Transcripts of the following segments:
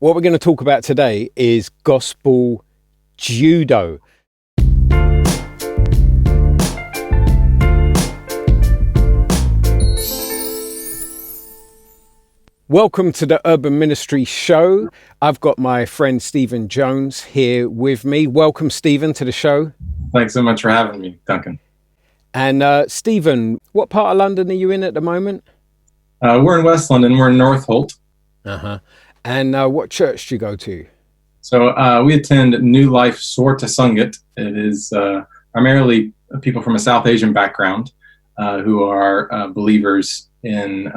What we're going to talk about today is gospel judo. Welcome to the Urban Ministry Show. I've got my friend Stephen Jones here with me. Welcome, Stephen, to the show. Thanks so much for having me, Duncan. And Stephen, what part of London are you in at the moment? We're in West London. We're in North Holt. And what church do you go to? So we attend New Life Sorta Sangat. It is primarily people from a South Asian background who are believers in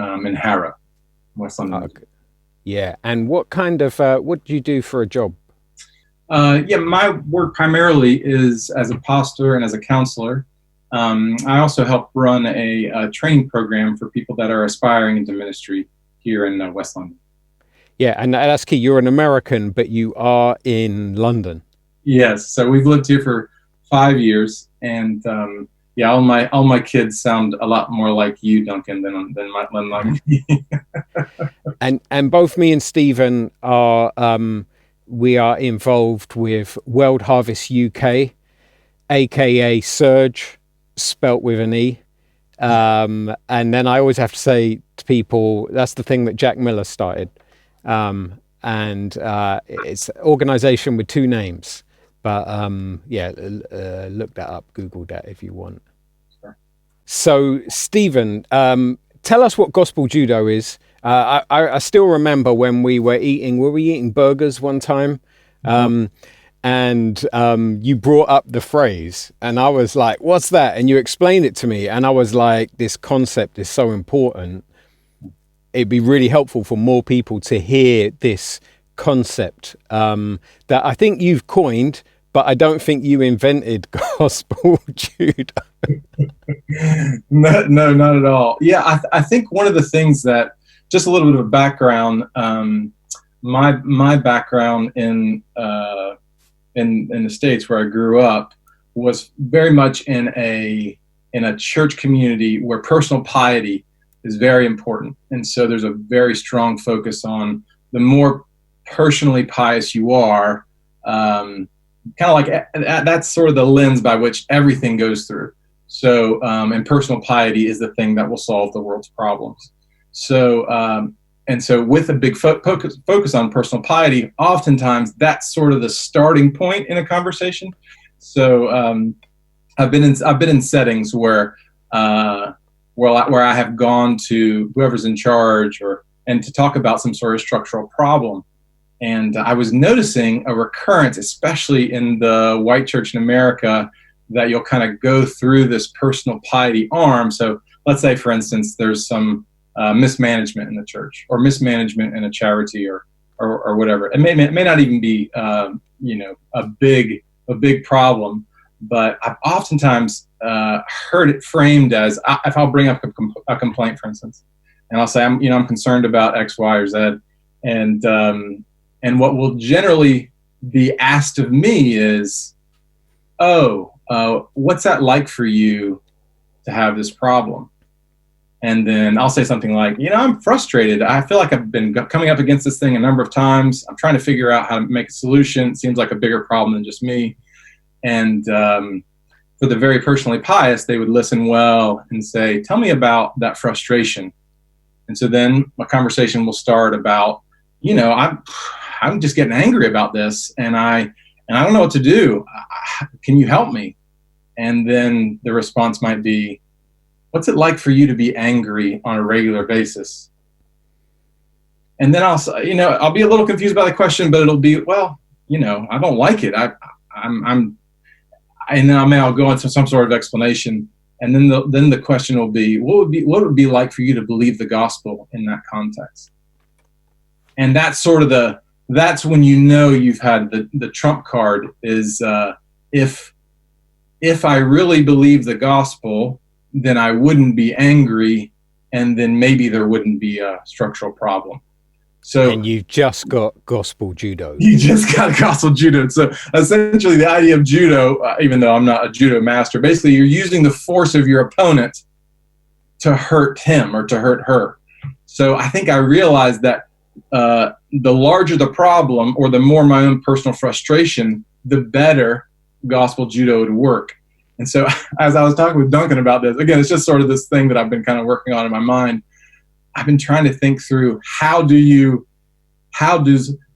Harrow, West London. Okay. Yeah, and what kind of, what do you do for a job? My work primarily is as a pastor and as a counselor. I also help run a training program for people that are aspiring into ministry here in West London. Yeah, and that's key. You're an American, but you are in London. Yes, so we've lived here for 5 years, and all my kids sound a lot more like you, Duncan, than like me. and both me and Stephen are we are involved with World Harvest UK, aka Surge, spelt with an E. And then I always have to say to people, that's the thing that Jack Miller started. It's an organization with two names, but look that up, Google that if you want. Sure. So Stephen, tell us what gospel judo is. I still remember when were we eating burgers one time? And you brought up the phrase and I was like, what's that? And you explained it to me and I was like, this concept is so important. It'd be really helpful for more people to hear this concept that I think you've coined, but I don't think you invented gospel judo. No, not at all. Yeah, I think one of the things that, just a little bit of background, my background in the States where I grew up was very much in a church community where personal piety is very important. And so there's a very strong focus on the more personally pious you are, kind of like that's sort of the lens by which everything goes through. So, and personal piety is the thing that will solve the world's problems. So, and so with a big focus on personal piety, oftentimes that's sort of the starting point in a conversation. So I've been in settings where I have gone to whoever's in charge and to talk about some sort of structural problem. And I was noticing a recurrence, especially in the white church in America, that you'll kind of go through this personal piety arm. So let's say, for instance, there's some mismanagement in the church or mismanagement in a charity or whatever. It may not even be, a big problem, but I've oftentimes heard it framed as, if I'll bring up a complaint, for instance, and I'll say, I'm concerned about X, Y, or Z. And what will generally be asked of me is, what's that like for you to have this problem? And then I'll say something like, I'm frustrated. I feel like I've been coming up against this thing a number of times. I'm trying to figure out how to make a solution. It seems like a bigger problem than just me. And for the very personally pious, they would listen well and say, tell me about that frustration. And so then a conversation will start about, I'm just getting angry about this and I don't know what to do. Can you help me? And then the response might be, what's it like for you to be angry on a regular basis? And then I'll be a little confused by the question, but it'll be, I don't like it. I'll go into some sort of explanation. And then the question will be, what would it be like for you to believe the gospel in that context? And that's that's when you've had the trump card is, if I really believe the gospel, then I wouldn't be angry, and then maybe there wouldn't be a structural problem. So, and you've just got gospel judo. You just got gospel judo. So essentially the idea of judo, even though I'm not a judo master, basically you're using the force of your opponent to hurt him or to hurt her. So I think I realized that the larger the problem, or the more my own personal frustration, the better gospel judo would work. And so as I was talking with Duncan about this, again, it's just sort of this thing that I've been kind of working on in my mind. I've been trying to think through how does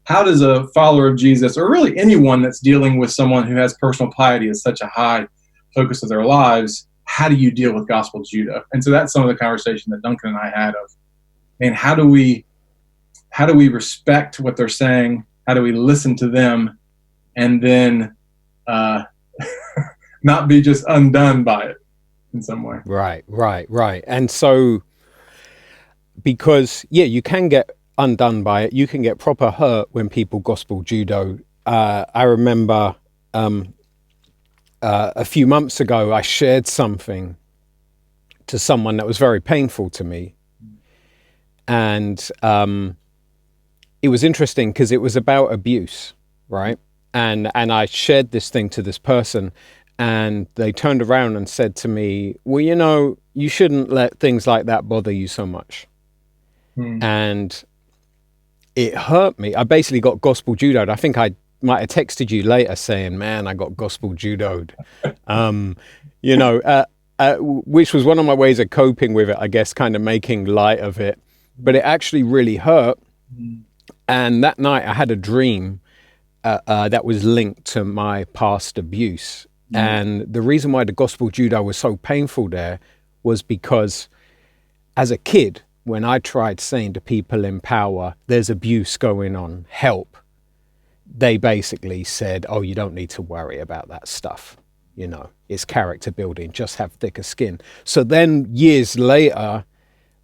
a follower of Jesus, or really anyone that's dealing with someone who has personal piety as such a high focus of their lives, how do you deal with gospel judo? And so that's some of the conversation that Duncan and I had of, man, how do we respect what they're saying? How do we listen to them, and then not be just undone by it in some way? Right. And so, because, yeah, you can get undone by it. You can get proper hurt when people gospel judo. I remember a few months ago, I shared something to someone that was very painful to me. And it was interesting because it was about abuse, right? And I shared this thing to this person, and they turned around and said to me, well, you know, you shouldn't let things like that bother you so much. And it hurt me. I basically got gospel judoed. I think I might have texted you later saying, man, I got gospel judoed. You know, which was one of my ways of coping with it, I guess, kind of making light of it. But it actually really hurt. And that night I had a dream that was linked to my past abuse. And the reason why the gospel judo was so painful there was because as a kid, when I tried saying to people in power, there's abuse going on, help, they basically said, oh, you don't need to worry about that stuff. You know, it's character building, just have thicker skin. So then years later,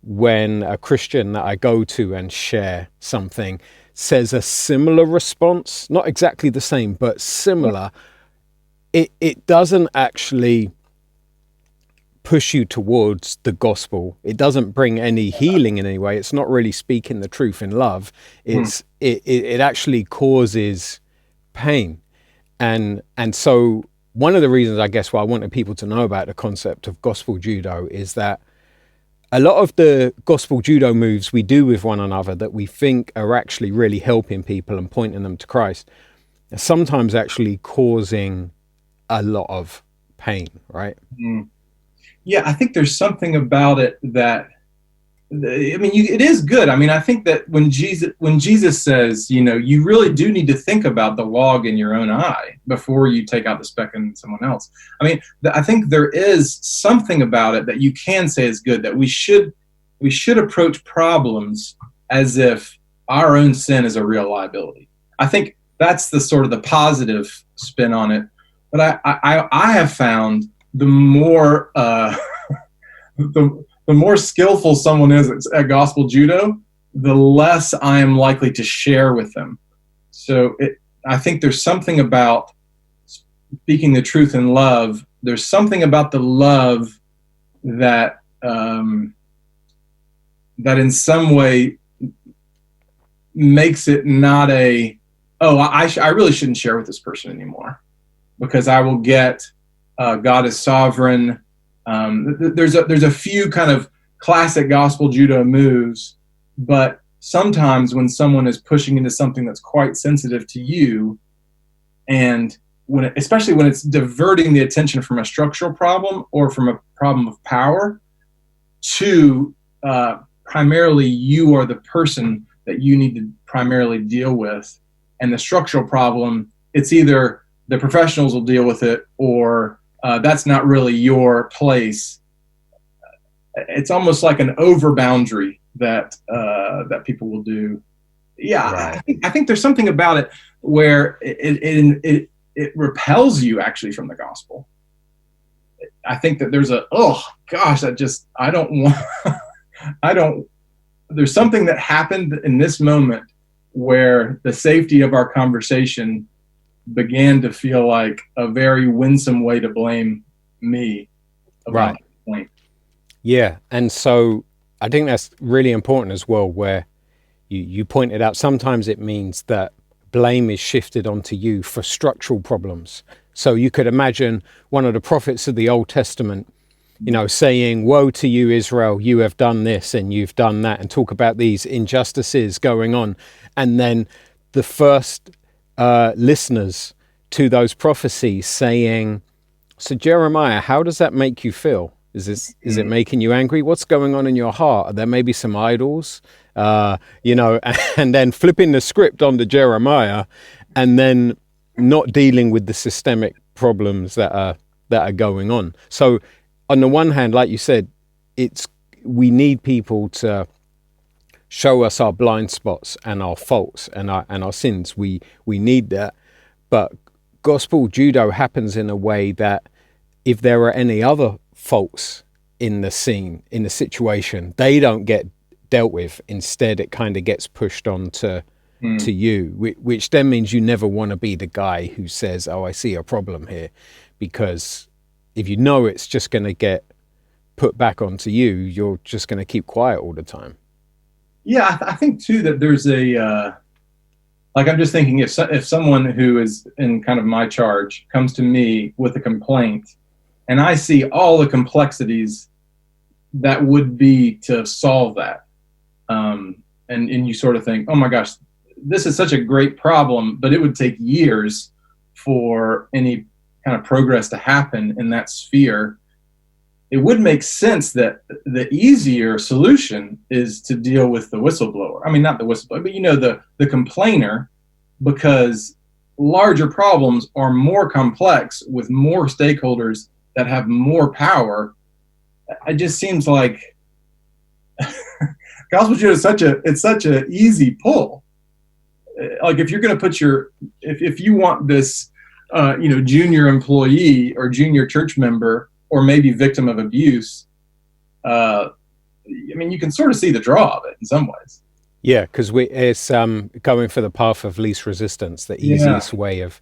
when a Christian that I go to and share something says a similar response, not exactly the same, but similar, it doesn't actually push you towards the gospel. It doesn't bring any healing in any way. It's not really speaking the truth in love. It actually causes pain. And so one of the reasons, I guess, why I wanted people to know about the concept of gospel judo is that a lot of the gospel judo moves we do with one another that we think are actually really helping people and pointing them to Christ are sometimes actually causing a lot of pain, right? Yeah, I think there's something about it that, I mean, it is good. I mean, I think that when Jesus says, you know, you really do need to think about the log in your own eye before you take out the speck in someone else. I mean, I think there is something about it that you can say is good, that we should approach problems as if our own sin is a real liability. I think that's the sort of the positive spin on it. But I have found the more the more skillful someone is at gospel judo, the less I am likely to share with them. So I think there's something about speaking the truth in love. There's something about the love that that in some way makes it not I really shouldn't share with this person anymore, because I will get God is sovereign. There's a few kind of classic gospel judo moves, but sometimes when someone is pushing into something that's quite sensitive to you, and especially when it's diverting the attention from a structural problem or from a problem of power to primarily you are the person that you need to primarily deal with, and the structural problem, it's either the professionals will deal with it or that's not really your place. It's almost like an over boundary that people will do. Yeah, right. I think there's something about it where it repels you actually from the gospel. I think that there's there's something that happened in this moment where the safety of our conversation began to feel like a very winsome way to blame me about the point. Yeah, and so I think that's really important as well, where you pointed out sometimes it means that blame is shifted onto you for structural problems. So you could imagine one of the prophets of the Old Testament you know, saying, woe to you, Israel, you have done this and you've done that, and talk about these injustices going on. And then the first listeners to those prophecies saying, so Jeremiah, how does that make you feel? Is it making you angry? What's going on in your heart? Are there maybe some idols? You know, and then flipping the script onto Jeremiah, and then not dealing with the systemic problems that are going on. So on the one hand, like you said, we need people to show us our blind spots and our faults and our sins. We need that. But gospel judo happens in a way that if there are any other faults in the scene, in the situation, they don't get dealt with. Instead, it kind of gets pushed on to you, which then means you never want to be the guy who says, oh, I see a problem here. Because if you know it's just going to get put back onto you, you're just going to keep quiet all the time. Yeah, I think too that there's a like, I'm just thinking, if someone who is in kind of my charge comes to me with a complaint, and I see all the complexities that would be to solve that, and you sort of think, oh my gosh, this is such a great problem, but it would take years for any kind of progress to happen in that sphere. It would make sense that the easier solution is to deal with the whistleblower. I mean, not the whistleblower, but, you know, the complainer, because larger problems are more complex with more stakeholders that have more power. It just seems like gospel judo is such a easy pull. Like, if you're going to put if you want this, you know, junior employee or junior church member, or maybe victim of abuse, I mean, you can sort of see the draw of it in some ways. Yeah, because it's going for the path of least resistance, the easiest way of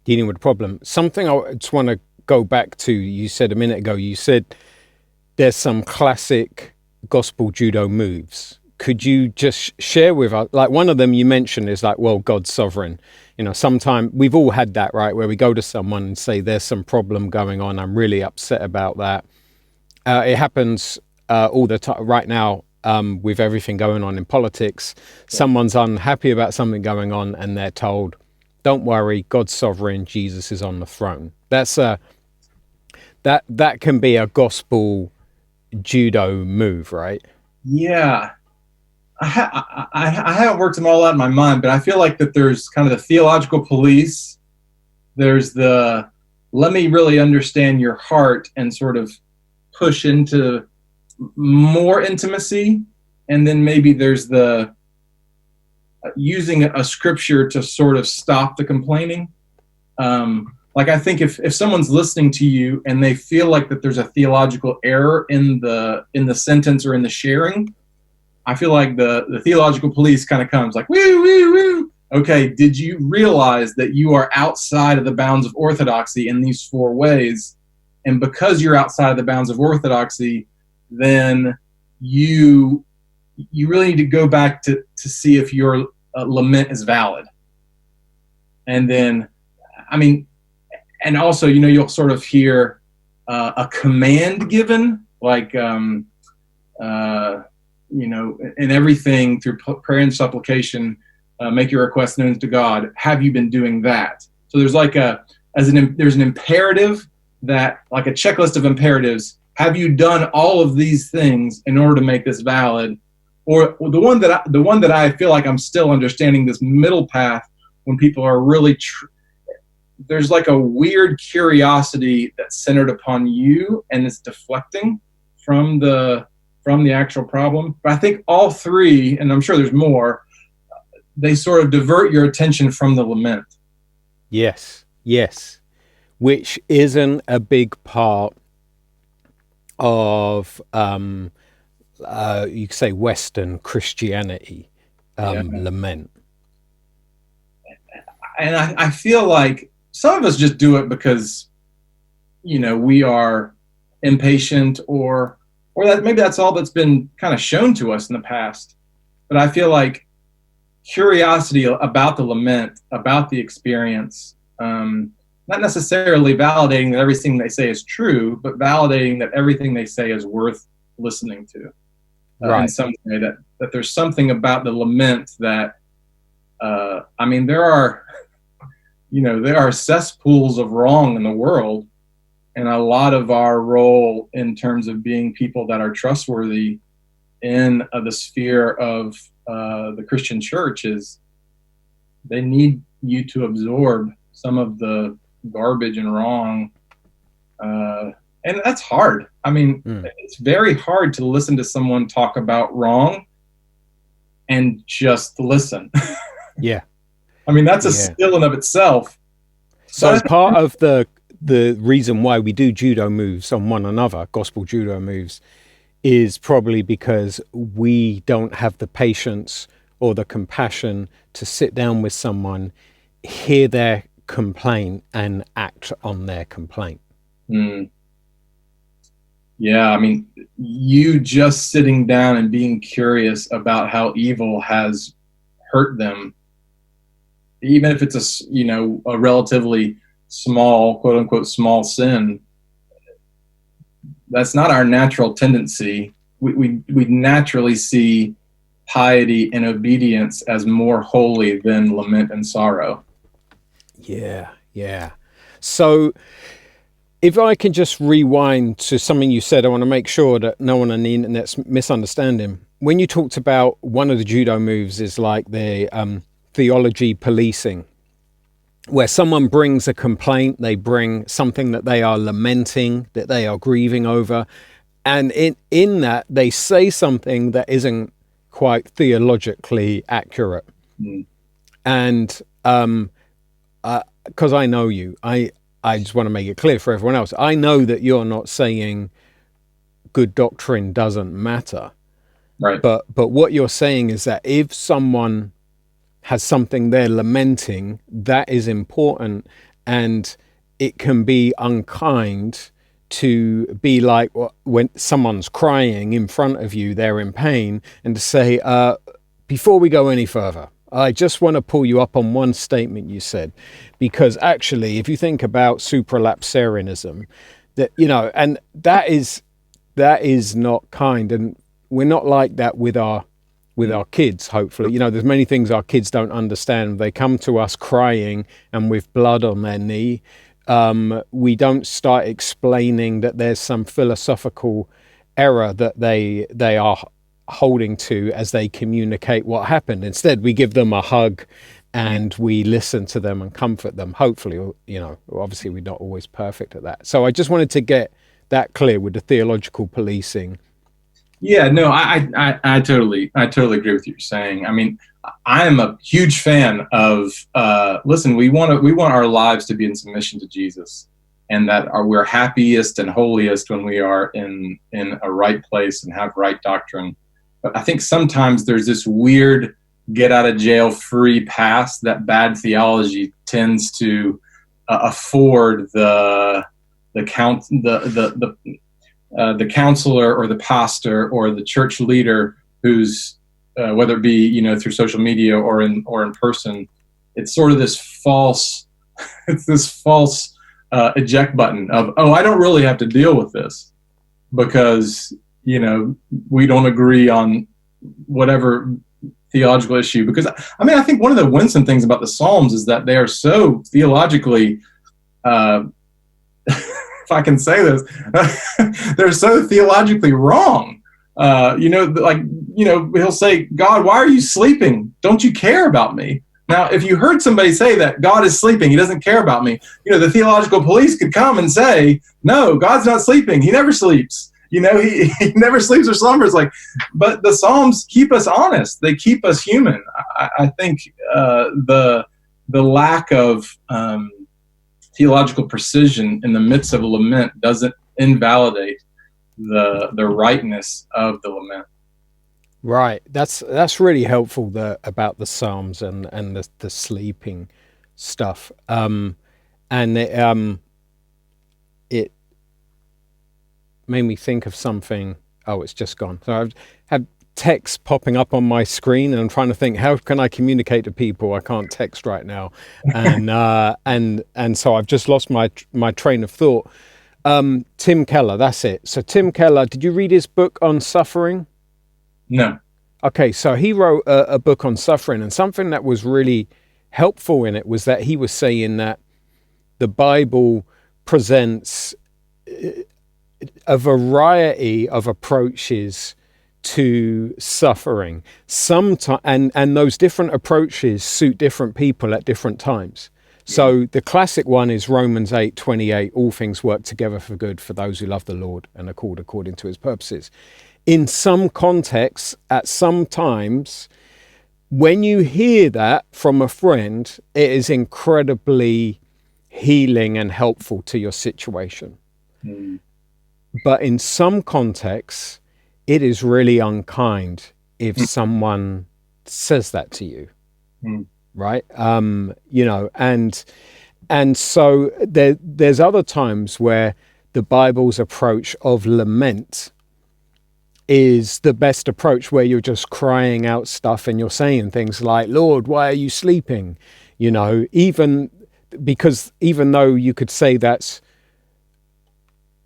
dealing with the problem. Something I just want to go back to, you said a minute ago, you said there's some classic gospel judo moves. Could you just share with us, like one of them you mentioned is like, well, God's sovereign. You know, sometimes we've all had that, right? Where we go to someone and say, there's some problem going on. I'm really upset about that. It happens all the time right now with everything going on in politics. Someone's unhappy about something going on and they're told, don't worry, God's sovereign, Jesus is on the throne. That's that can be a gospel judo move, right? Yeah. I haven't worked them all out in my mind, but I feel like that there's kind of the theological police. There's the let me really understand your heart and sort of push into more intimacy. And then maybe there's the using a scripture to sort of stop the complaining. Like, I think if someone's listening to you and they feel like that there's a theological error in the sentence or in the sharing, I feel like the theological police kind of comes like, woo, woo, woo. Okay, did you realize that you are outside of the bounds of orthodoxy in these 4 ways? And because you're outside of the bounds of orthodoxy, then you really need to go back to see if your lament is valid. And then, I mean, and also, you know, you'll sort of hear a command given, like, you know, in everything through prayer and supplication, make your requests known to God. Have you been doing that? So there's like there's an imperative, that like a checklist of imperatives. Have you done all of these things in order to make this valid? Or the one that I feel like I'm still understanding, this middle path, when people are really there's like a weird curiosity that's centered upon you and it's deflecting from the actual problem. But I think all 3, and I'm sure there's more, they sort of divert your attention from the lament. Yes, which isn't a big part of you could say Western Christianity, lament. And I feel like some of us just do it because, you know, we are impatient, or that maybe that's all that's been kind of shown to us in the past. But I feel like curiosity about the lament, about the experience, not necessarily validating that everything they say is true, but validating that everything they say is worth listening to. In some way, that there's something about the lament that, I mean, there are cesspools of wrong in the world, and a lot of our role in terms of being people that are trustworthy in the sphere of the Christian church is they need you to absorb some of the garbage and wrong. And that's hard. I mean, it's very hard to listen to someone talk about wrong and just listen. Yeah. I mean, that's a skill in of itself. So part of the reason why we do judo moves on one another, gospel judo moves, is probably because we don't have the patience or the compassion to sit down with someone, hear their complaint, and act on their complaint. Yeah, I mean, you just sitting down and being curious about how evil has hurt them, even if it's a relatively small, quote unquote, small sin, that's not our natural tendency. We naturally see piety and obedience as more holy than lament and sorrow. Yeah. So if I can just rewind to something you said, I want to make sure that no one on the internet's misunderstanding. When you talked about one of the judo moves is like the theology policing, where someone brings a complaint, they bring something that they are lamenting, that they are grieving over, and in that they say something that isn't quite theologically accurate. And because I know you, I just want to make it clear for everyone else. I know that you're not saying good doctrine doesn't matter. Right. But what you're saying is that if someone has something they're lamenting, that is important, and it can be unkind to be like when someone's crying in front of you, they're in pain, and to say, before we go any further, I just want to pull you up on one statement you said, because actually, if you think about supralapsarianism, that and that is not kind, and we're not like that with our kids. Hopefully, there's many things our kids don't understand. They come to us crying and with blood on their knee. We don't start explaining that there's some philosophical error that they are holding to as they communicate what happened. Instead, we give them a hug and we listen to them and comfort them. Hopefully, obviously we're not always perfect at that. So I just wanted to get that clear with the theological policing. Yeah, no, I totally agree with what you're saying. I mean, I am a huge fan of listen, we want our lives to be in submission to Jesus, and that we're happiest and holiest when we are in a right place and have right doctrine. But I think sometimes there's this weird get out of jail free pass that bad theology tends to afford the counselor or the pastor or the church leader who's whether it be through social media or in person. It's sort of this false eject button of, oh, I don't really have to deal with this because we don't agree on whatever theological issue. Because I think one of the winsome things about the Psalms is that they are so theologically if I can say this, they're so theologically wrong. He'll say, God, why are you sleeping? Don't you care about me? Now, if you heard somebody say that God is sleeping, he doesn't care about me, the theological police could come and say, no, God's not sleeping. He never sleeps. He never sleeps or slumbers. But the Psalms keep us honest. They keep us human. I think the lack of theological precision in the midst of a lament doesn't invalidate the rightness of the lament. Right. That's really helpful about the Psalms and the sleeping stuff. And it made me think of something. Oh, it's just gone. So I've had text popping up on my screen, and I'm trying to think, how can I communicate to people? I can't text right now, and so I've just lost my train of thought. Tim Keller, that's it. So Tim Keller, did you read his book on suffering? No. Okay, so he wrote a book on suffering, and something that was really helpful in it was that he was saying that the Bible presents a variety of approaches to suffering. And those different approaches suit different people at different times. So the classic one is Romans 8:28, all things work together for good for those who love the Lord and are called according to his purposes. In some contexts, at some times, when you hear that from a friend, it is incredibly healing and helpful to your situation. But in some contexts, it is really unkind if someone says that to you, right? And so there's other times where the Bible's approach of lament is the best approach, where you're just crying out stuff and you're saying things like, Lord, why are you sleeping? Even though you could say that's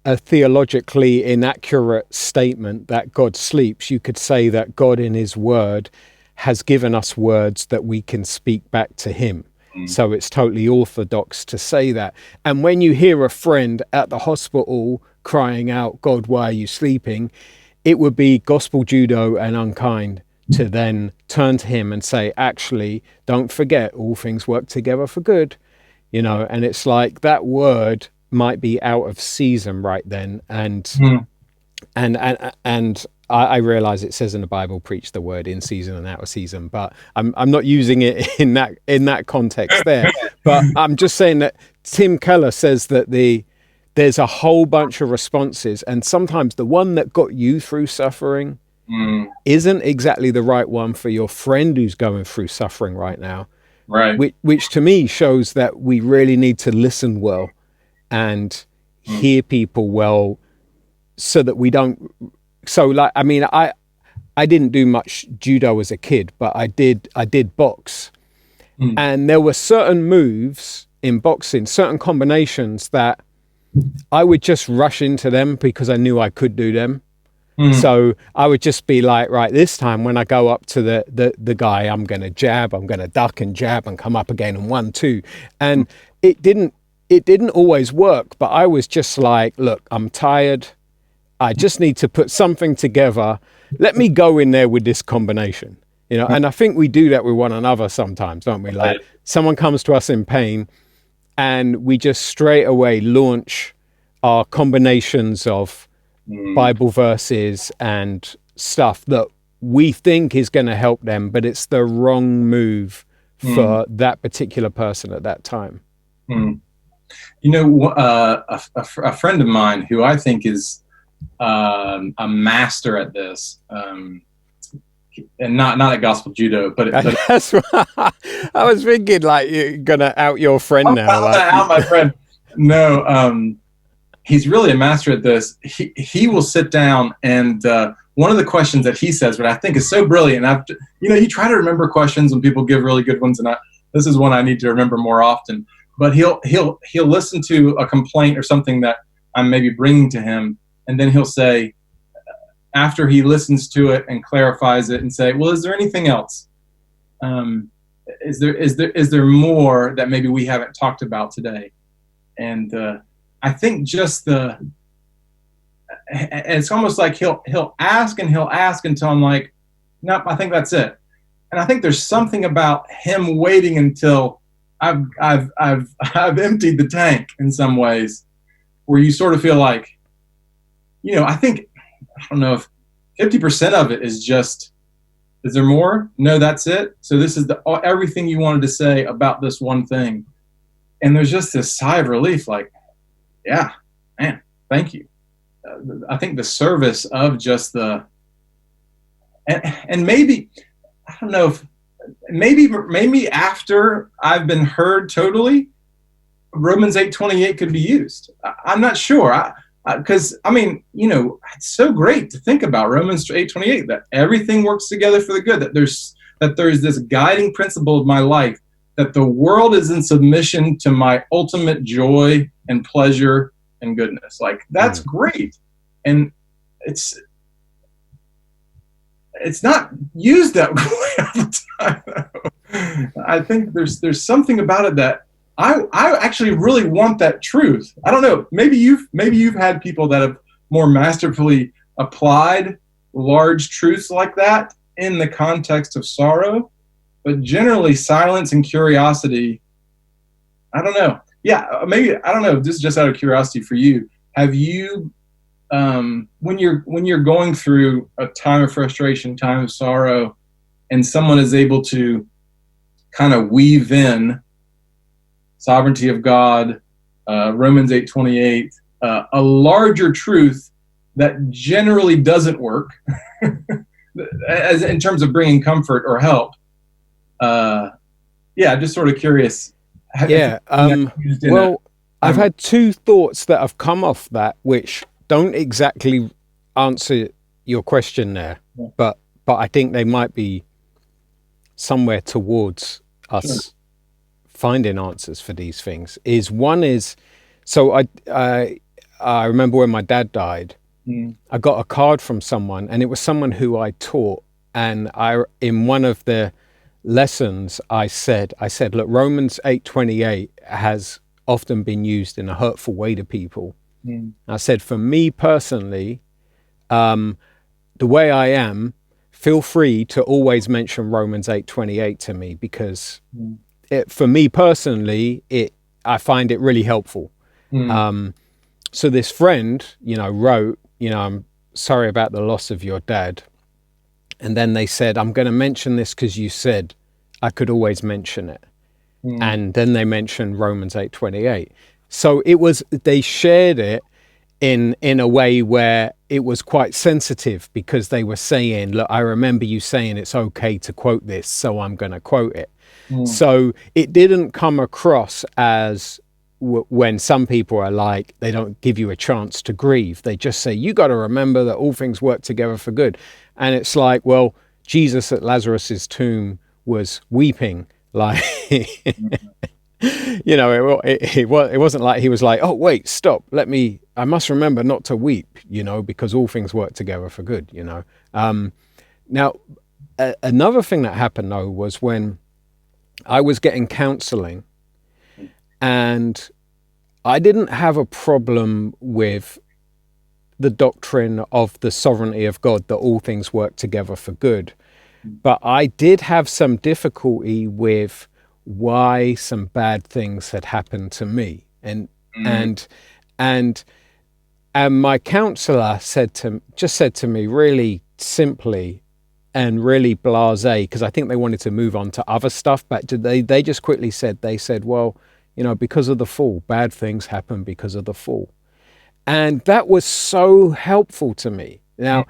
a theologically inaccurate statement that God sleeps, you could say that God in his word has given us words that we can speak back to him. So it's totally orthodox to say that. And when you hear a friend at the hospital crying out, God, why are you sleeping? It would be gospel judo and unkind to then turn to him and say, actually, don't forget, all things work together for good. And it's like that word might be out of season right then, and I realize it says in the Bible, preach the word in season and out of season, but I'm not using it in that context there. But I'm just saying that Tim Keller says that there's a whole bunch of responses, and sometimes the one that got you through suffering isn't exactly the right one for your friend who's going through suffering right now. Right. Which to me shows that we really need to listen well and hear people well, so that we don't. So like, I mean, I didn't do much judo as a kid, but I did box, and there were certain moves in boxing, certain combinations that I would just rush into them because I knew I could do them. So I would just be like, right, this time when I go up to the guy, I'm going to jab, I'm going to duck and jab and come up again and 1, 2. And it didn't always work, but I was just like, look, I'm tired. I just need to put something together. Let me go in there with this combination, and I think we do that with one another sometimes, don't we? Like someone comes to us in pain and we just straight away launch our combinations of Bible verses and stuff that we think is going to help them, but it's the wrong move for that particular person at that time. A friend of mine who I think is a master at this, and not at gospel judo, but that's what I was thinking. Like, you're gonna out your friend now. I'm gonna out my friend. No, he's really a master at this. He will sit down and one of the questions that he says, what I think is so brilliant. You try to remember questions when people give really good ones, and this is one I need to remember more often. But he'll listen to a complaint or something that I'm maybe bringing to him, and then he'll say, after he listens to it and clarifies it, and say, well, is there anything else? Is there more that maybe we haven't talked about today? And I think just it's almost like he'll ask until I'm like, nope, I think that's it. And I think there's something about him waiting until I've emptied the tank in some ways, where you sort of feel like, I don't know if 50% of it is just, is there more? No, that's it. So this is everything you wanted to say about this one thing. And there's just this sigh of relief, like, yeah, man, thank you. I think the service of just and maybe, I don't know if, maybe after I've been heard totally, Romans 8:28 could be used. I'm not sure. because I mean, it's so great to think about Romans 8:28, that everything works together for the good, that there's this guiding principle of my life, that the world is in submission to my ultimate joy and pleasure and goodness. Like, that's great. And it's not used that way all the time. I think there's something about it that I actually really want that truth. I don't know. Maybe you've had people that have more masterfully applied large truths like that in the context of sorrow, but generally silence and curiosity, I don't know. Yeah, maybe, I don't know. This is just out of curiosity for you. Have you, when you're going through a time of frustration, time of sorrow, and someone is able to kind of weave in sovereignty of God, Romans 8:28, a larger truth that generally doesn't work, as in terms of bringing comfort or help. Just sort of curious. Yeah. Well, I've had two thoughts that have come off that, which don't exactly answer your question there, but I think they might be somewhere towards us finding answers for these things. So I remember when my dad died, I got a card from someone, and it was someone who I taught, and in one of the lessons I said, look, Romans 8:28 has often been used in a hurtful way to people. I said, for me personally, the way I am, feel free to always mention Romans 8:28 to me, because for me personally, I find it really helpful. So this friend, wrote, I'm sorry about the loss of your dad. And then they said, I'm going to mention this because you said I could always mention it. And then they mentioned Romans 8:28. So they shared it in a way where it was quite sensitive, because they were saying, look, I remember you saying it's okay to quote this, so I'm going to quote it. So it didn't come across as when some people are like, they don't give you a chance to grieve. They just say, you got to remember that all things work together for good. And it's like, well, Jesus at Lazarus's tomb was weeping. Like, it wasn't like he was like, oh, wait, stop. I must remember not to weep, because all things work together for good, Now, another thing that happened, though, was when I was getting counseling, and I didn't have a problem with the doctrine of the sovereignty of God, that all things work together for good. But I did have some difficulty with why some bad things had happened to me. And my counselor said to me really simply and really blasé, because I think they wanted to move on to other stuff, but they just quickly said, well, because of the fall, bad things happen because of the fall. And that was so helpful to me. Now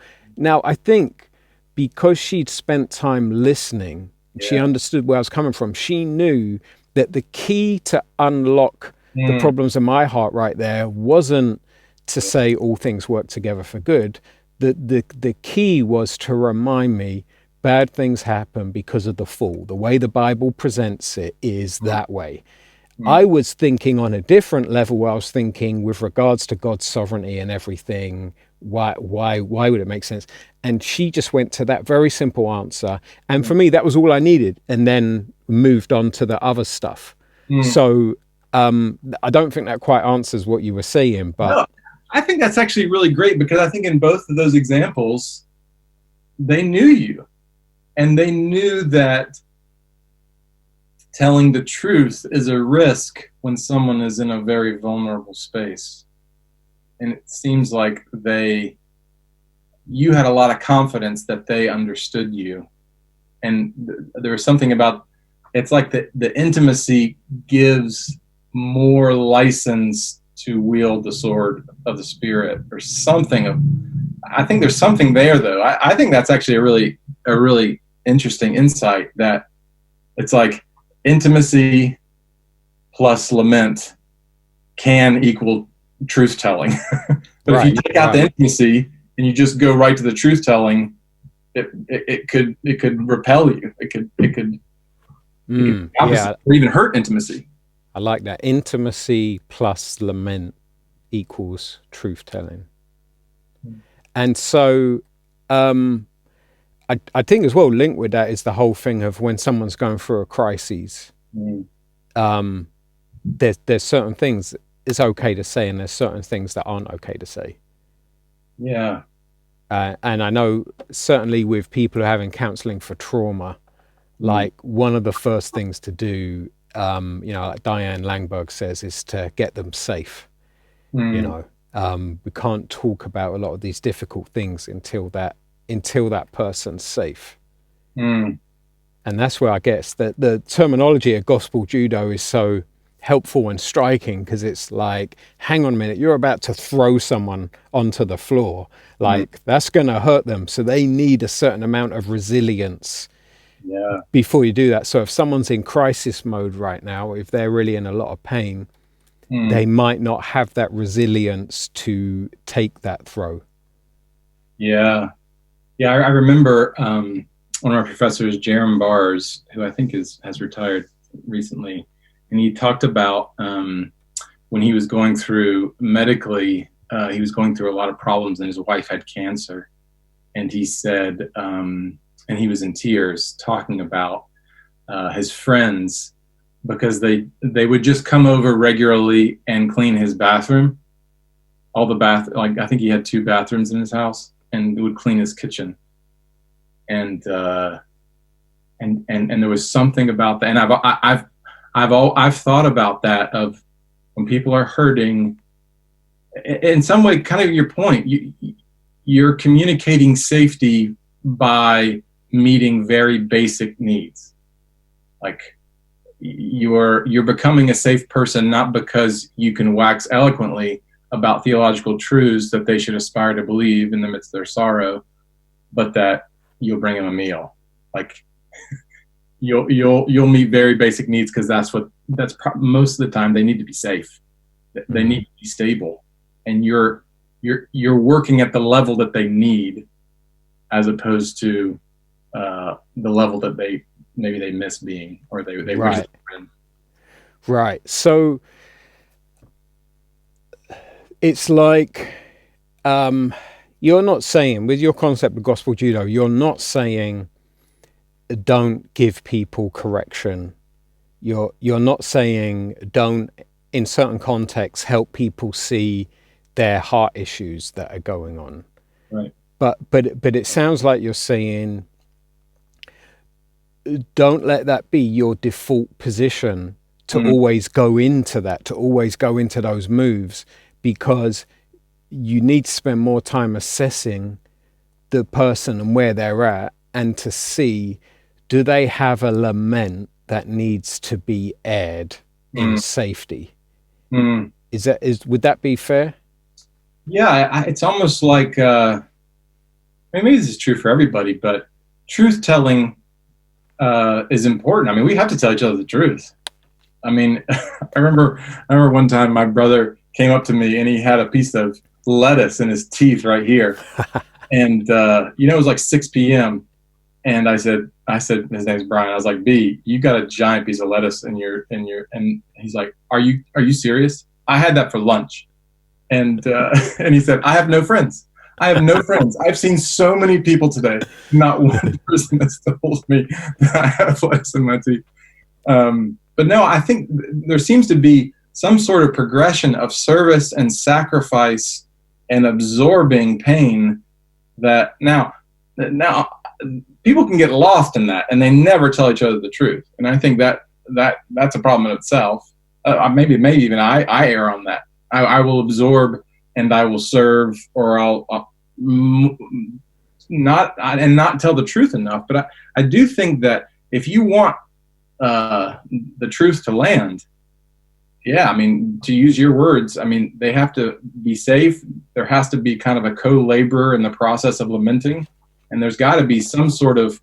I think because she'd spent time listening, she understood where I was coming from. She knew that the key to unlock the problems in my heart right there wasn't to say all things work together for good. The key was to remind me bad things happen because of the fall. The way the Bible presents it is that way. I was thinking on a different level, where I was thinking with regards to God's sovereignty and everything, why would it make sense? And she just went to that very simple answer. And for me, that was all I needed, and then moved on to the other stuff. So I don't think that quite answers what you were saying, but no, I think that's actually really great, because I think in both of those examples, they knew you, and they knew that telling the truth is a risk when someone is in a very vulnerable space. And it seems like you had a lot of confidence that they understood you. And there was something about, it's like the intimacy gives more license to wield the sword of the Spirit, or something. I think there's something there, though. I think that's actually a really interesting insight, that it's like intimacy plus lament can equal truth telling. But if you Right. take out the intimacy and you just go right to the truth telling, it could repel you. It could be opposite, Yeah, or even hurt intimacy. I like that. Intimacy plus lament equals truth telling. And so, um, I think as well, linked with that is the whole thing of when someone's going through a crisis, Mm. um, there's certain things it's okay to say, and there's certain things that aren't okay to say. Yeah. And I know certainly with people who are having counseling for trauma, Mm. like one of the first things to do, like Diane Langberg says, is to get them safe. You Mm. know, we can't talk about a lot of these difficult things until that person's safe. Mm. And that's where I guess that the terminology of gospel judo is so helpful and striking, because it's like, hang on a minute, you're about to throw someone onto the floor. Mm. Like, that's going to hurt them. So they need a certain amount of resilience Yeah. before you do that. So if someone's in crisis mode right now, if they're really in a lot of pain, Mm. they might not have that resilience to take that throw. Yeah. Yeah. I remember one of our professors, Jerem Bars, who I think has retired recently, and he talked about when he was going through medically, he was going through a lot of problems, and his wife had cancer, and he said, and he was in tears talking about his friends, because they would just come over regularly and clean his bathroom, all the like I think he had 2 bathrooms in his house, and would clean his kitchen, and there was something about that, and I've thought about that, of when people are hurting, in some way, kind of your point, you're communicating safety by meeting very basic needs. Like, you're becoming a safe person, not because you can wax eloquently about theological truths that they should aspire to believe in the midst of their sorrow, but that you'll bring them a meal. Like, you'll meet very basic needs, because most of the time they need to be safe. They need to be stable, and you're working at the level that they need, as opposed to the level that maybe they miss being, or they Right. wish. Right. So it's like, you're not saying, with your concept of gospel judo, you're not saying don't give people correction. You're not saying don't, in certain contexts, help people see their heart issues that are going on. Right. But it sounds like you're saying, don't let that be your default position, to always go into that, to always go into those moves, because you need to spend more time assessing the person and where they're at, and to see, do they have a lament that needs to be aired in safety? Mm. Would that be fair? Yeah, it's almost like, maybe this is true for everybody, but truth telling is important. I mean, we have to tell each other the truth. I mean, I remember one time my brother came up to me, and he had a piece of lettuce in his teeth right here, and it was like 6 p.m. And I said, his name's Brian. I was like, B, you got a giant piece of lettuce in your, and he's like, are you serious? I had that for lunch. And and he said, I have no friends. I have no friends. I've seen so many people today. Not one person has told me that I have lettuce in my teeth. But no, I think there seems to be some sort of progression of service and sacrifice and absorbing pain, that now people can get lost in that, and they never tell each other the truth. And I think that's a problem in itself. Maybe even I err on that. I will absorb, and I will serve, or I'll not tell the truth enough. But I do think that if you want the truth to land, yeah, I mean, to use your words, I mean, they have to be safe. There has to be kind of a co-laborer in the process of lamenting, and there's got to be some sort of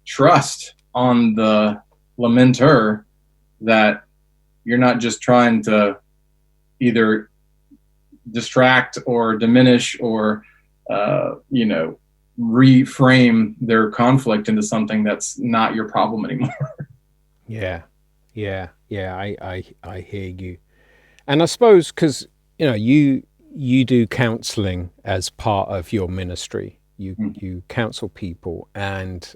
trust on the lamenter that you're not just trying to either distract or diminish or, reframe their conflict into something that's not your problem anymore. Yeah. Yeah. I hear you. And I suppose because you do counseling as part of your ministry. You counsel people, and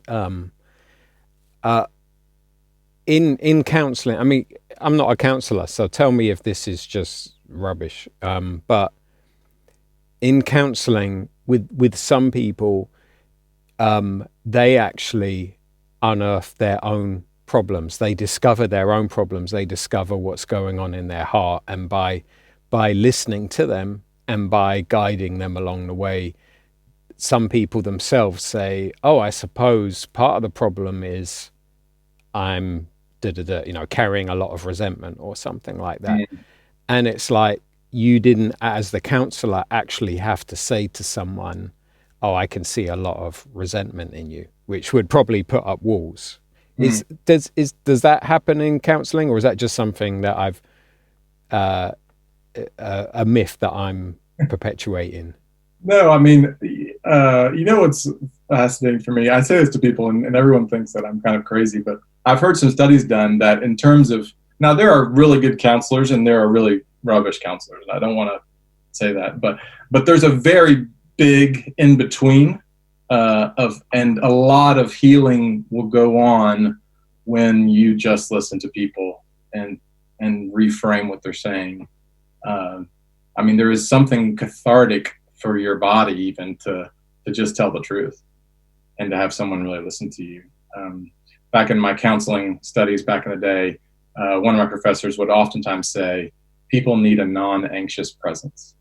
in counseling, I mean, I'm not a counselor, so tell me if this is just rubbish. But in counseling with some people, they actually unearth their own problems. They discover their own problems. They discover what's going on in their heart, and by listening to them and by guiding them along the way, some people themselves say, "Oh, I suppose part of the problem is I'm carrying a lot of resentment or something like that." Mm. And it's like you didn't, as the counselor, actually have to say to someone, "Oh, I can see a lot of resentment in you," which would probably put up walls. Mm. Does that happen in counseling, or is that just something that I've a myth that I'm perpetuating? No, I mean, what's fascinating for me? I say this to people, and everyone thinks that I'm kind of crazy, but I've heard some studies done that in terms of, now there are really good counselors and there are really rubbish counselors. I don't want to say that, but there's a very big in between and a lot of healing will go on when you just listen to people and reframe what they're saying. I mean, there is something cathartic for your body even to just tell the truth and to have someone really listen to you. Back in my counseling studies back in the day, one of my professors would oftentimes say, people need a non-anxious presence.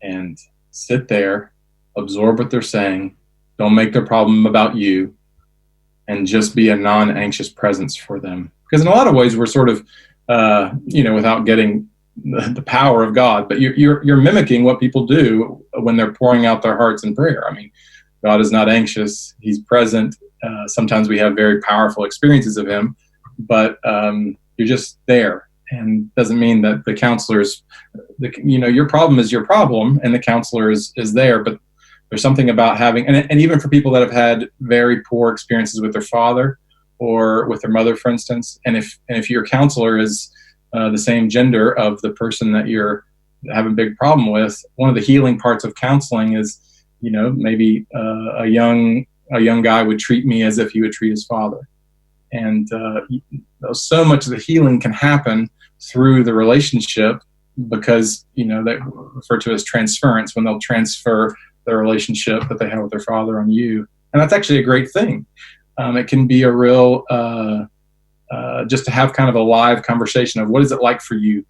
And sit there, absorb what they're saying, don't make their problem about you, and just be a non-anxious presence for them. Because in a lot of ways, we're sort of, without getting the power of God, but you're mimicking what people do when they're pouring out their hearts in prayer. I mean, God is not anxious; He's present. Sometimes we have very powerful experiences of Him, but you're just there, and doesn't mean that the counselor's, your problem is your problem, and the counselor is there. But there's something about having, and even for people that have had very poor experiences with their father or with their mother, for instance, and if your counselor is the same gender of the person that you're having a big problem with, one of the healing parts of counseling is, maybe a young guy would treat me as if he would treat his father. And so much of the healing can happen through the relationship because, they refer to as transference, when they'll transfer the relationship that they have with their father on you. And that's actually a great thing. It can be a real, just to have kind of a live conversation of what is it like for you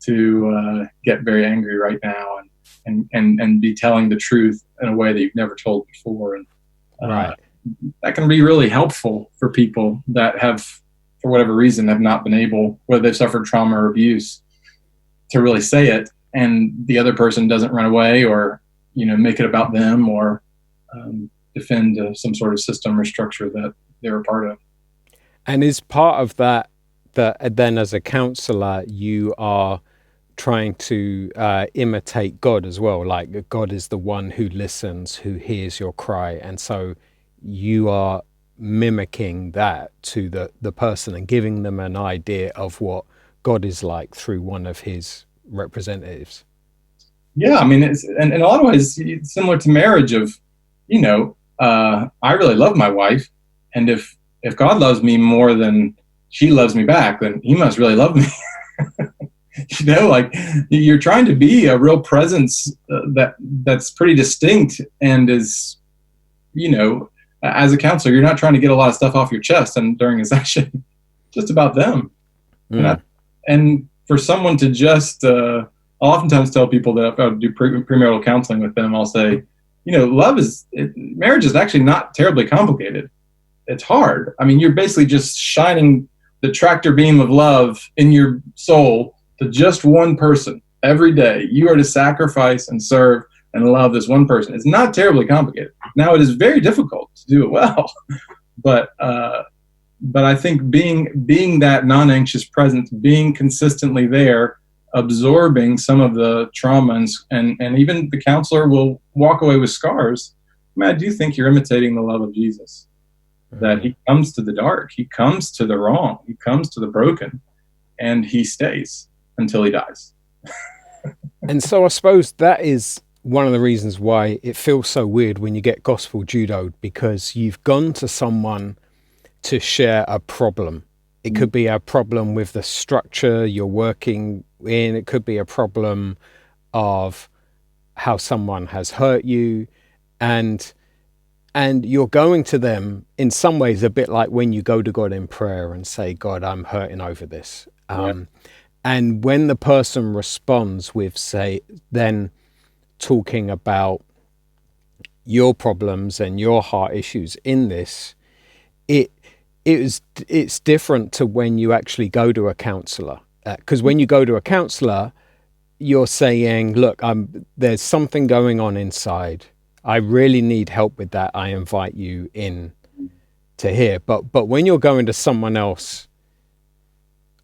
to get very angry right now and be telling the truth in a way that you've never told before. And Right. that can be really helpful for people that have, for whatever reason, have not been able, whether they've suffered trauma or abuse, to really say it, and the other person doesn't run away or, make it about them or defend some sort of system or structure that they're a part of. And is part of that then as a counselor you are trying to imitate God as well? Like God is the one who listens, who hears your cry, and so you are mimicking that to the person and giving them an idea of what God is like through one of His representatives. Yeah, I mean, it's and in a lot of ways it's similar to marriage. Of, I really love my wife, and if God loves me more than she loves me back, then He must really love me. Like you're trying to be a real presence that's pretty distinct and is, as a counselor, you're not trying to get a lot of stuff off your chest and during a session, just about them. And for someone to just, I'll oftentimes tell people that if I do premarital counseling with them, I'll say, marriage is actually not terribly complicated. It's hard. I mean, you're basically just shining the tractor beam of love in your soul to just one person every day. You are to sacrifice and serve and love this one person. It's not terribly complicated. Now, it is very difficult to do it well, but I think being that non-anxious presence, being consistently there, absorbing some of the trauma, and even the counselor will walk away with scars. I mean, I do think you're imitating the love of Jesus, that he comes to the dark, he comes to the wrong, he comes to the broken, and he stays until he dies. And so I suppose that is one of the reasons why it feels so weird when you get gospel judo, because you've gone to someone to share a problem. It could be a problem with the structure you're working in. It could be a problem of how someone has hurt you, and you're going to them in some ways a bit like when you go to God in prayer and say, God, I'm hurting over this. And when the person responds with, say, then talking about your problems and your heart issues in this, it's different to when you actually go to a counselor. Because when you go to a counselor, you're saying, look, there's something going on inside. I really need help with that. I invite you in to hear. But when you're going to someone else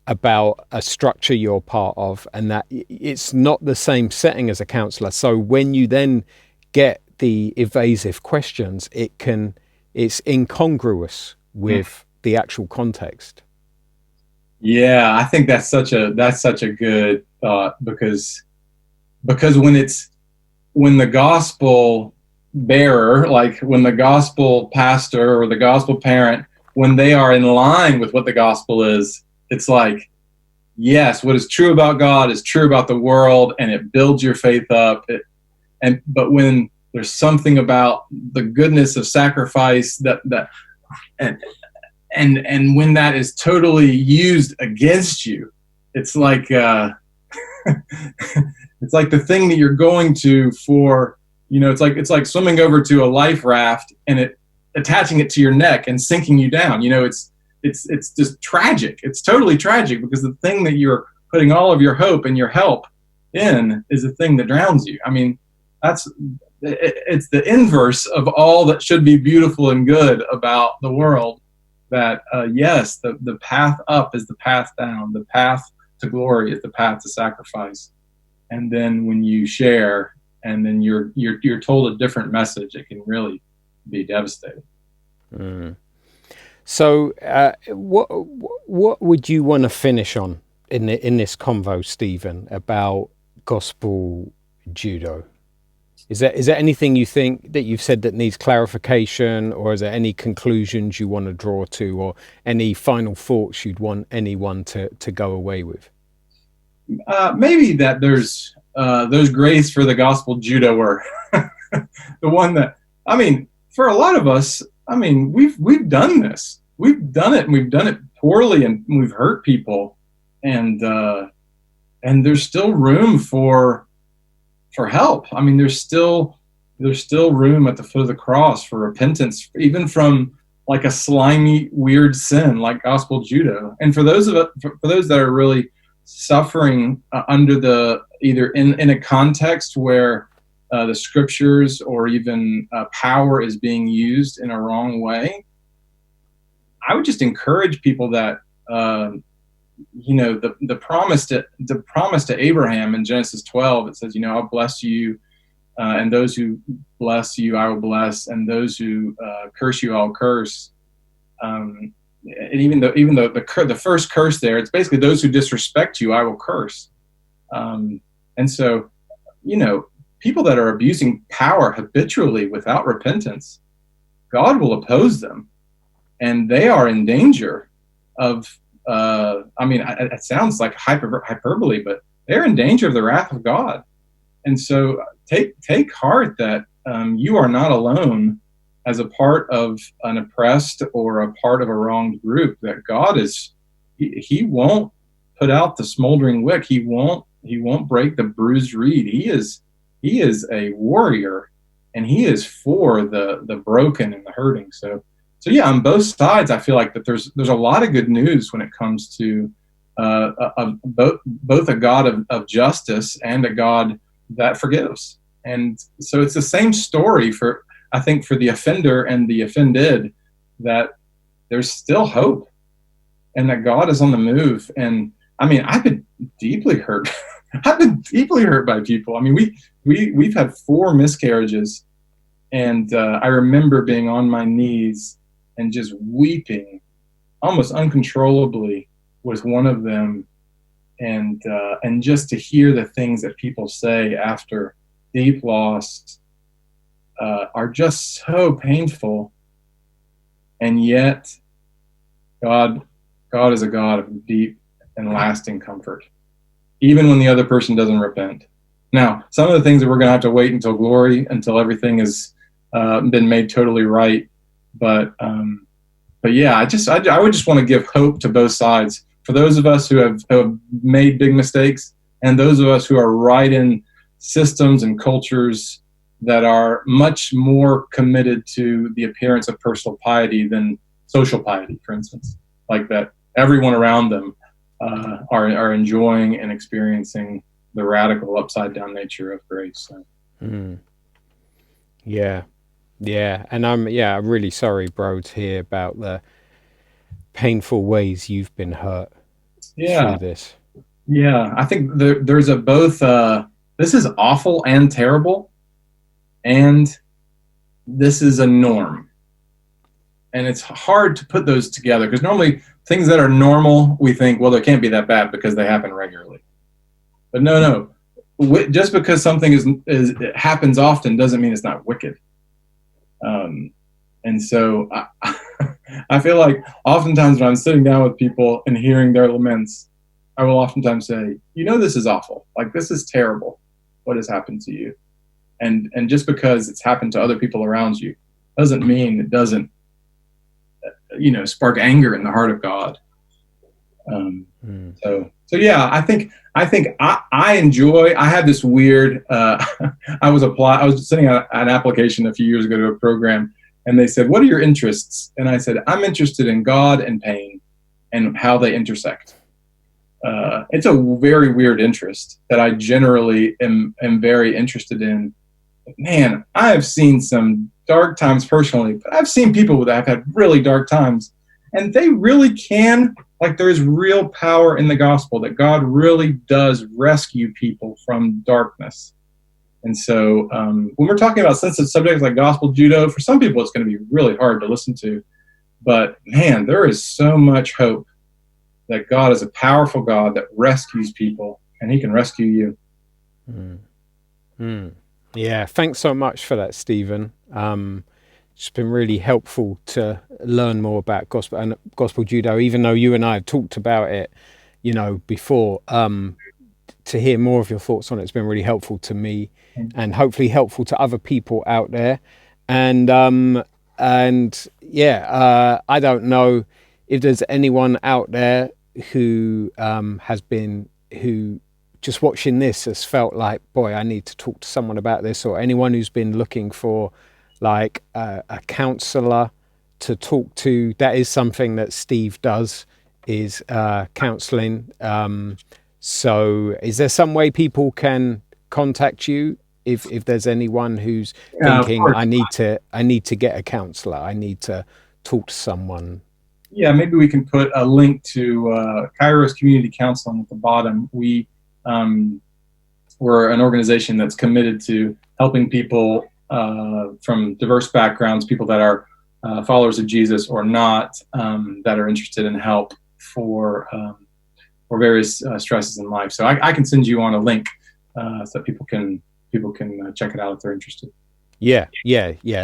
about a structure you're part of, and that it's not the same setting as a counselor. So when you then get the evasive questions, it's incongruous with the actual context. Yeah, I think that's such a good thought, because when the gospel bearer, like when the gospel pastor or the gospel parent, when they are in line with what the gospel is, it's like, yes, what is true about God is true about the world, and it builds your faith up. But when there's something about the goodness of sacrifice and when that is totally used against you, it's like it's like the thing that you're going to for, it's like swimming over to a life raft and attaching it to your neck and sinking you down. It's just tragic. It's totally tragic, because the thing that you're putting all of your hope and your help in is the thing that drowns you. I mean, it's the inverse of all that should be beautiful and good about the world. That yes, the path up is the path down. The path to glory is the path to sacrifice. And then when you share, and then you're told a different message, it can really be devastating. Mm. So, what would you want to finish on in this convo, Stephen, about gospel judo? Is there anything you think that you've said that needs clarification, or is there any conclusions you want to draw to, or any final thoughts you'd want anyone to go away with? Maybe that there's grace for the gospel judoer, the one that, I mean, for a lot of us, I mean, we've done this, we've done it, and we've done it poorly, and we've hurt people, and there's still room for help. I mean, there's still room at the foot of the cross for repentance, even from like a slimy, weird sin like gospel judo. And for those that are really suffering under either in a context where the scriptures or even power is being used in a wrong way, I would just encourage people that the promise to Abraham in Genesis 12, it says, I'll bless you, and those who bless you I will bless, and those who curse you I'll curse. And even though the first curse there, it's basically those who disrespect you I will curse. And so, people that are abusing power habitually without repentance, God will oppose them, and they are in danger of, it sounds like hyperbole, but they're in danger of the wrath of God. And so take heart that you are not alone as a part of an oppressed or a part of a wronged group, that God he won't put out the smoldering wick. He won't break the bruised reed. He is a warrior, and he is for the broken and the hurting. So yeah, on both sides, I feel like that there's a lot of good news when it comes to both a God of justice and a God that forgives. And so it's the same story I think for the offender and the offended, that there's still hope, and that God is on the move. And I mean, I've been deeply hurt I've been deeply hurt by people. I mean, we've had 4 miscarriages, and I remember being on my knees and just weeping almost uncontrollably with one of them, and just to hear the things that people say after deep loss are just so painful. And yet God is a God of deep and lasting comfort, even when the other person doesn't repent. Now, some of the things that we're going to have to wait until glory, until everything has been made totally right. But yeah, I would just want to give hope to both sides, for those of us who have made big mistakes, and those of us who are right in systems and cultures that are much more committed to the appearance of personal piety than social piety, for instance, like that everyone around them are enjoying and experiencing the radical upside down nature of grace. So. Yeah. And I'm really sorry, bro, to hear about the painful ways you've been hurt through this. Yeah, I think there's a both, this is awful and terrible, and this is a norm. And it's hard to put those together, because normally things that are normal, we think, well, they can't be that bad because they happen regularly. But no. Just because something it happens often doesn't mean it's not wicked. And so I feel like oftentimes when I'm sitting down with people and hearing their laments, I will oftentimes say, this is awful. Like, this is terrible, what has happened to you. And just because it's happened to other people around you doesn't mean it doesn't, spark anger in the heart of God. So yeah, I think I enjoy. I had this weird. I was sending out an application a few years ago to a program, and they said, "What are your interests?" And I said, "I'm interested in God and pain, and how they intersect." It's a very weird interest that I generally am very interested in. Man, I have seen some dark times personally, but I've seen people that have had really dark times, and they really can. Like, there's real power in the gospel that God really does rescue people from darkness. And so when we're talking about sensitive subjects like gospel judo, for some people it's going to be really hard to listen to. But man, there is so much hope that God is a powerful God that rescues people, and he can rescue you. Yeah, thanks so much for that, Stephen. It's been really helpful to learn more about gospel judo, even though you and I have talked about it, before. To hear more of your thoughts on it has been really helpful to me, and hopefully helpful to other people out there. And I don't know if there's anyone out there who who just watching this has felt like, boy, I need to talk to someone about this, or anyone who's been looking for like a counselor to talk to. That is something that Steve does, is counseling. So is there some way people can contact you if there's anyone who's thinking, I need to get a counselor, I need to talk to someone? Yeah, maybe we can put a link to Kairos Community Counseling at the bottom. We're an organization that's committed to helping people from diverse backgrounds, people that are followers of Jesus or not, that are interested in help for various stresses in life. So I can send you on a link so that people can check it out if they're interested. Yeah,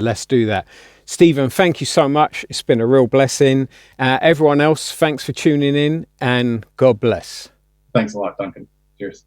let's do that. Stephen, thank you so much. It's been a real blessing. Everyone else, thanks for tuning in, and God bless. Thanks a lot, Duncan. Cheers.